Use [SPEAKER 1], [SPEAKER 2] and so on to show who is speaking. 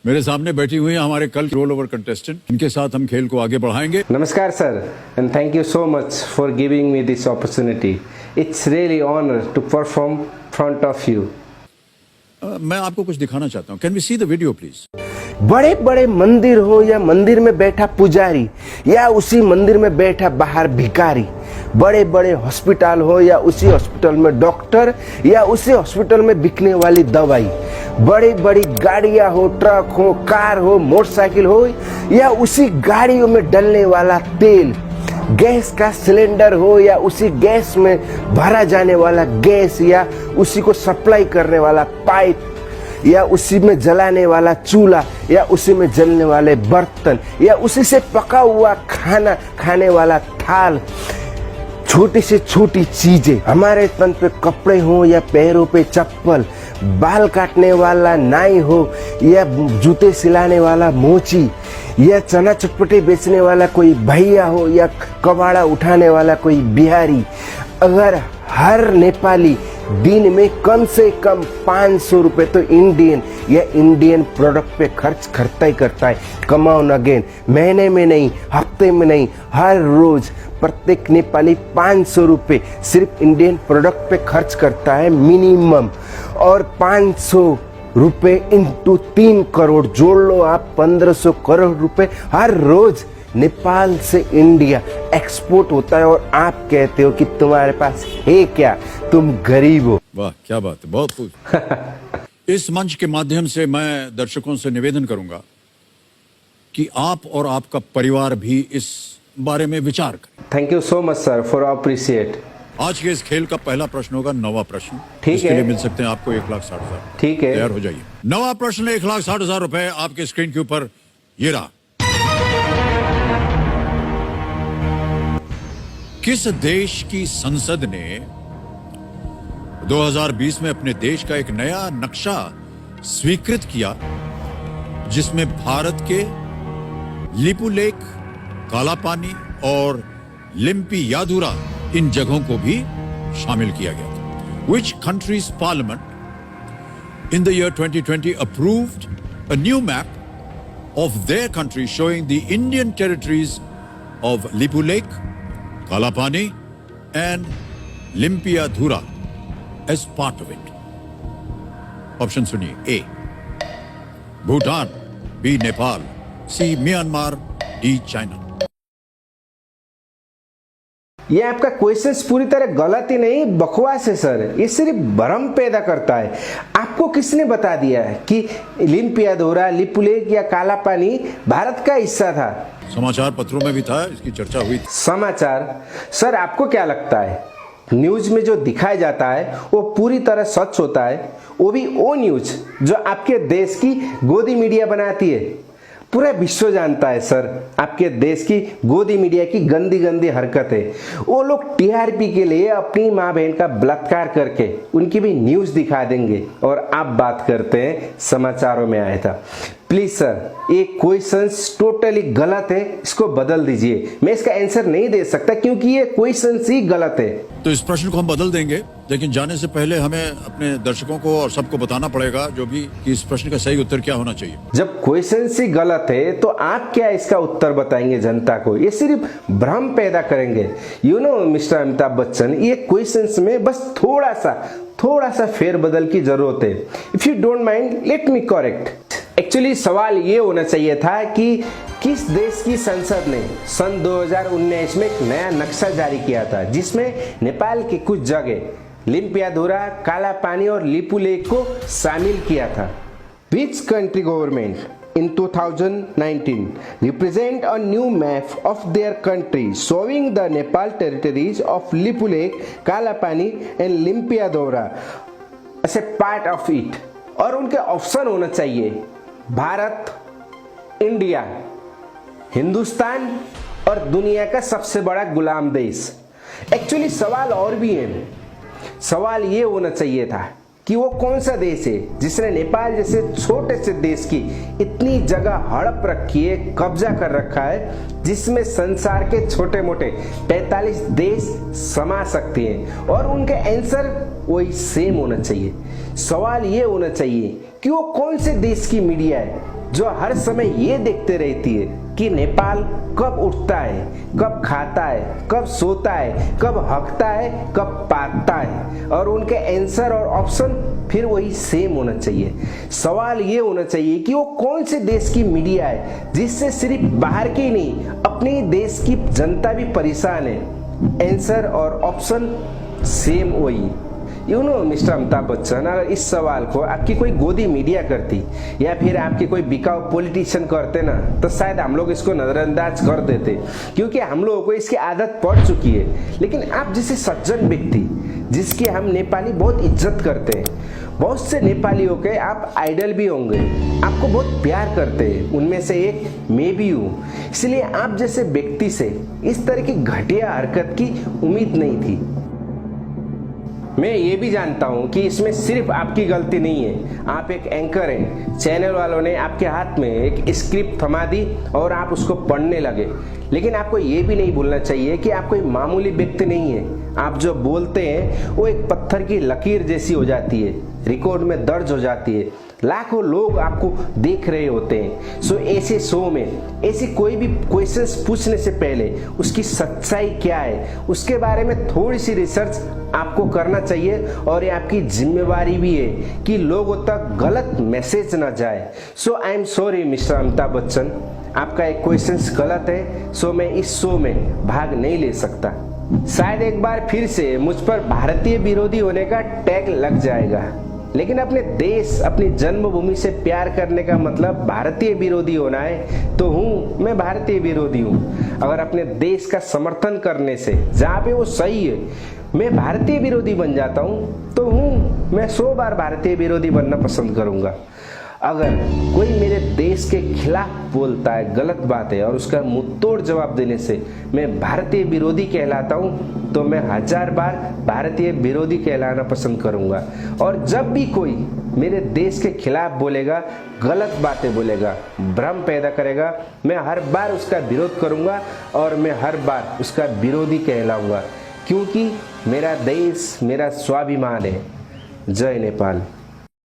[SPEAKER 1] मेरे सामने बैठी हुई हैं हमारे कल रोल ओवर कंटेस्टेंट, इनके साथ हम खेल को आगे बढ़ाएंगे।
[SPEAKER 2] Namaskar sir, and thank you so much for giving me this opportunity. It's really honor to perform front of you.
[SPEAKER 1] मैं आपको कुछ दिखाना चाहता हूँ। Can we see the video please?
[SPEAKER 2] बड़े बड़े मंदिर हो या मंदिर में बैठा पुजारी या उसी मंदिर में बैठा बाहर भिखारी, बड़े बड़े हॉस्पिटल हो या उसी हॉस्पिटल में डॉक्टर या उसी हॉस्पिटल में बिकने वाली दवाई, बड़ी बड़ी गाड़ियां हो, ट्रक हो, कार हो, मोटरसाइकिल हो या उसी गाड़ियों में डलने वाला तेल, गैस का सिलेंडर हो या उसी गैस में भरा जाने वाला गैस या उसी को सप्लाई करने वाला पाइप या उसी में जलाने वाला चूल्हा या उसी में जलने वाले बर्तन या उसी से पका हुआ खाना खाने वाला थाल, छोटी से छोटी चीजें, हमारे तन पे कपड़े हो या पैरों पे चप्पल, बाल काटने वाला नाई हो या जूते सिलाने वाला मोची या चना चटपटे बेचने वाला कोई भैया हो या कबाड़ा उठाने वाला कोई बिहारी, अगर हर नेपाली दिन में कम से कम 500 रुपए तो इंडियन प्रोडक्ट पे खर्च करता ही करता है, कमाओ अगेन, महीने में नहीं, हफ्ते में नहीं, हर रोज प्रत्येक नेपाली 500 रुपए सिर्फ इंडियन प्रोडक्ट पे खर्च करता है मिनिमम, और 500 रुपए इंटू 3 करोड़ जोड़ लो आप, 1500 करोड़ रुपए हर रोज नेपाल से इंडिया एक्सपोर्ट होता है, और आप कहते हो कि तुम्हारे पास है क्या, तुम गरीब हो।
[SPEAKER 1] वाह क्या बात है, बहुत खूब। इस मंच के माध्यम से मैं दर्शकों से निवेदन करूंगा कि आप और आपका परिवार भी इस बारे में विचार करें।
[SPEAKER 2] Thank you so much sir for appreciate.
[SPEAKER 1] आज के इस खेल का पहला प्रश्न होगा 9वां प्रश्न।
[SPEAKER 2] ठीक
[SPEAKER 1] इसके
[SPEAKER 2] है,
[SPEAKER 1] लिए मिल सकते हैं आपको 1,60,000।
[SPEAKER 2] ठीक है,
[SPEAKER 1] तैयार हो जाइए। 9वां प्रश्न 1,60,000 रुपए आपके स्क्रीन के ऊपर ये रहा। किस देश की संसद ने 2020 में अपने देश का एक नया नक्शा स्वीकृत किया जिसमें भारत के लिपुलेख, कालापानी और लिम्पियाधुरा इन जगहों को भी शामिल किया गया था? Which country's parliament in the year 2020 approved a new map of their country showing the Indian territories of Lipulekh, Kalapani and Limpiadhura as part of it? Option सुनिए। ए भूटान, बी नेपाल, सी म्यांमार, डी चाइना।
[SPEAKER 2] ये आपका questions पूरी तरह गलत ही नहीं, बकवास है sir, ये सिर्फ भ्रम पैदा करता है। आपको किसने बता दिया है कि लिम्पियाधुरा, लिपुलेख या काला पानी भारत का हिस्सा था?
[SPEAKER 1] समाचार पत्रों में भी था, इसकी चर्चा हुई थी।
[SPEAKER 2] समाचार सर, आपको क्या लगता है न्यूज में जो दिखाया जाता है वो पूरी तरह सच होता है? वो भी वो न्यूज जो आपके देश की गोदी मीडिया बनाती है। पूरा विश्व जानता है सर आपके देश की गोदी मीडिया की गंदी गंदी हरकत है। वो लोग टीआरपी के लिए अपनी माँ बहन का बलात्कार करके उनकी भी न्यूज दिखा देंगे, और आप बात करते हैं समाचारों में आया था। प्लीज सर, ये क्वेश्चंस टोटली गलत है, इसको बदल दीजिए। मैं इसका आंसर नहीं दे सकता क्योंकि ये क्वेश्चंस ही गलत है।
[SPEAKER 1] तो इस प्रश्न को हम बदल देंगे, लेकिन जाने से पहले हमें अपने दर्शकों को और सबको बताना पड़ेगा जो भी कि इस प्रश्न का सही उत्तर क्या होना चाहिए। जब
[SPEAKER 2] क्वेश्चंस ही गलत है तो आप क्या इसका उत्तर बताएंगे जनता को? ये सिर्फ भ्रम पैदा करेंगे। You know mister Amitabh Bachchan, ये क्वेश्चंस में बस थोड़ा सा फेरबदल की जरूरत है। If you don't mind let me correct. Actually सवाल ये होना चाहिए था कि किस देश की संसद ने सन 2019 में एक नया नक्शा जारी किया था जिसमें नेपाल की कुछ जगह लिम्पियाधुरा, काला पानी और लिपुलेख को शामिल किया था। Which country government in 2019 represent a new map of their country showing the Nepal territories of Lipulekh, Kalapani and Limpiadhura as a part of it? और उनके ऑप्शन होना चाहिए भारत, इंडिया, हिंदुस्तान और दुनिया का सबसे बड़ा गुलाम देश। एक्चुअली सवाल और भी है। सवाल ये होना चाहिए था कि वो कौन सा देश है जिसने नेपाल जैसे छोटे से देश की इतनी जगह हड़प रखी है, कब्जा कर रखा है, जिसमें संसार के छोटे मोटे 45 देश समा सकते हैं, और उनके आंसर वही सेम होना चाहिए। सवाल ये होना चाहिए कि वो कौन से देश की मीडिया है जो हर समय ये देखते रहती है कि नेपाल कब उठता है, कब खाता है, कब सोता है, कब हकता है, कब पाता है, और उनके आंसर और ऑप्शन फिर वही सेम होना चाहिए। सवाल ये होना चाहिए कि वो कौन से देश की मीडिया है जिससे सिर्फ बाहर की नहीं अपने देश की जनता भी परेशान है। आंसर और ऑप्शन सेम वही। You know mister Amitabh Bachchan, अगर इस सवाल को आपकी कोई गोदी मीडिया करती या फिर आपके कोई बिकाऊ पॉलिटिशियन करते ना, तो शायद हम लोग इसको नजरअंदाज कर देते, क्योंकि हम लोगों को इसकी आदत पड़ चुकी है। लेकिन आप जैसे सज्जन व्यक्ति जिसकी हम नेपाली बहुत इज्जत करते हैं, बहुत से नेपालियों के आप आइडल भी होंगे, आपको बहुत प्यार करते हैं, उनमें से एक मैं भी हूँ। इसलिए आप जैसे व्यक्ति से इस तरह की घटिया हरकत की उम्मीद नहीं थी। मैं ये भी जानता हूँ कि इसमें सिर्फ आपकी गलती नहीं है। आप एक एंकर हैं, चैनल वालों ने आपके हाथ में एक स्क्रिप्ट थमा दी और आप उसको पढ़ने लगे। लेकिन आपको ये भी नहीं भूलना चाहिए कि आप कोई मामूली व्यक्ति नहीं है। आप जो बोलते हैं वो एक पत्थर की लकीर जैसी हो जाती है, रिकॉर्ड में दर्ज हो जाती है, लाखों लोग आपको देख रहे होते हैं। सो ऐसे शो में ऐसी कोई भी क्वेश्चंस पूछने से पहले उसकी सच्चाई क्या है उसके बारे में थोड़ी सी रिसर्च आपको करना चाहिए, और ये आपकी जिम्मेवारी भी है कि लोगों तक गलत मैसेज ना जाए। So I am sorry mister Amitabh Bachchan, आपका एक क्वेश्चन गलत है, सो मैं इस शो में भाग नहीं ले सकता। शायद एक बार फिर से मुझ पर भारतीय विरोधी होने का टैग लग जाएगा, लेकिन अपने देश, अपनी जन्मभूमि से प्यार करने का मतलब भारतीय विरोधी होना है तो मैं भारतीय विरोधी हूँ। अगर अपने देश का समर्थन करने से जहाँ पे वो सही है मैं भारतीय विरोधी बन जाता हूँ तो मैं 100 बार भारतीय विरोधी बनना पसंद करूँगा। अगर कोई मेरे देश के खिलाफ बोलता है, गलत बात है, और उसका मुंहतोड़ जवाब देने से मैं भारतीय विरोधी कहलाता हूँ तो मैं 1000 बार भारतीय विरोधी कहलाना पसंद करूँगा। और जब भी कोई मेरे देश के खिलाफ बोलेगा, गलत बातें बोलेगा, भ्रम पैदा करेगा, मैं हर बार उसका विरोध करूँगा और मैं हर बार उसका विरोधी कहलाऊँगा, क्योंकि मेरा देश मेरा स्वाभिमान है। जय नेपाल।